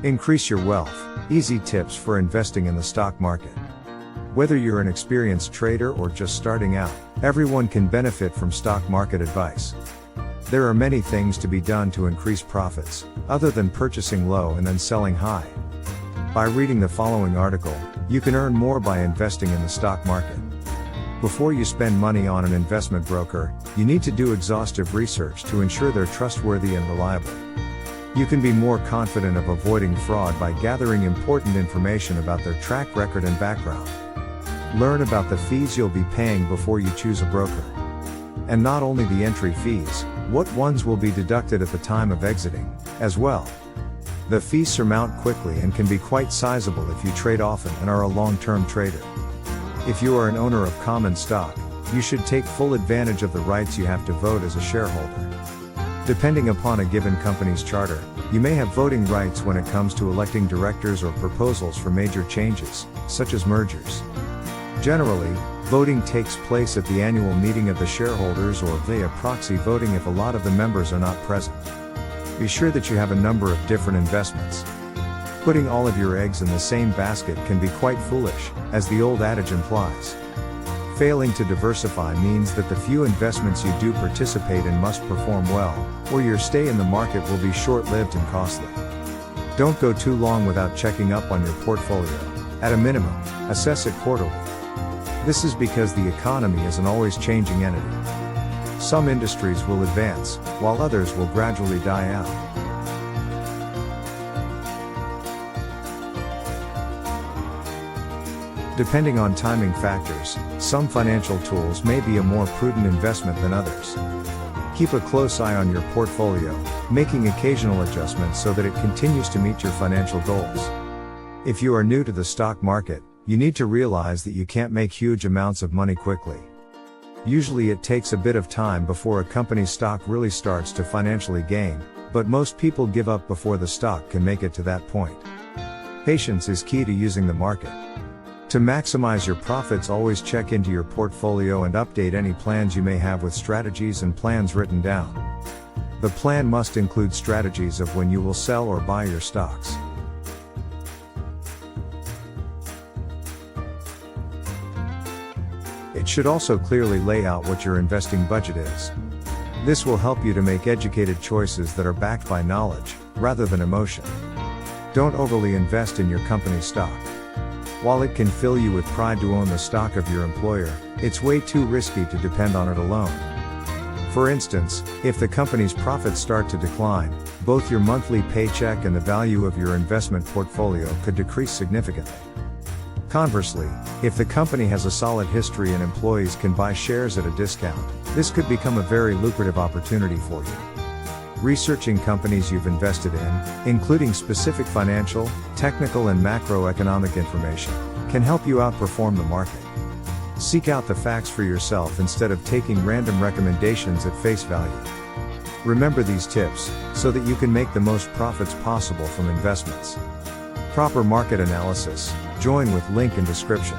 Increase your wealth. Easy tips for investing in the stock market. Whether you're an experienced trader or just starting out, everyone can benefit from stock market advice. There are many things to be done to increase profits, other than purchasing low and then selling high. By reading the following article, you can earn more by investing in the stock market. Before you spend money on an investment broker, you need to do exhaustive research to ensure they're trustworthy and reliable. You can be more confident of avoiding fraud by gathering important information about their track record and background. Learn about the fees you'll be paying before you choose a broker. And not only the entry fees, what ones will be deducted at the time of exiting, as well. The fees surmount quickly and can be quite sizable if you trade often and are a long-term trader. If you are an owner of common stock, you should take full advantage of the rights you have to vote as a shareholder. Depending upon a given company's charter, you may have voting rights when it comes to electing directors or proposals for major changes, such as mergers. Generally, voting takes place at the annual meeting of the shareholders or via proxy voting if a lot of the members are not present. Be sure that you have a number of different investments. Putting all of your eggs in the same basket can be quite foolish, as the old adage implies. Failing to diversify means that the few investments you do participate in must perform well, or your stay in the market will be short-lived and costly. Don't go too long without checking up on your portfolio. At a minimum, assess it quarterly. This is because the economy is an always changing entity. Some industries will advance, while others will gradually die out. Depending on timing factors, some financial tools may be a more prudent investment than others. Keep a close eye on your portfolio, making occasional adjustments so that it continues to meet your financial goals. If you are new to the stock market, you need to realize that you can't make huge amounts of money quickly. Usually it takes a bit of time before a company's stock really starts to financially gain, but most people give up before the stock can make it to that point. Patience is key to using the market. To maximize your profits, always check into your portfolio and update any plans you may have with strategies and plans written down. The plan must include strategies of when you will sell or buy your stocks. It should also clearly lay out what your investing budget is. This will help you to make educated choices that are backed by knowledge, rather than emotion. Don't overly invest in your company's stock. While it can fill you with pride to own the stock of your employer, it's way too risky to depend on it alone. For instance, if the company's profits start to decline, both your monthly paycheck and the value of your investment portfolio could decrease significantly. Conversely, if the company has a solid history and employees can buy shares at a discount, this could become a very lucrative opportunity for you. Researching companies you've invested in, including specific financial, technical and macroeconomic information, can help you outperform the market. Seek out the facts for yourself instead of taking random recommendations at face value. Remember these tips, so that you can make the most profits possible from investments. Proper market analysis. Join with link in description.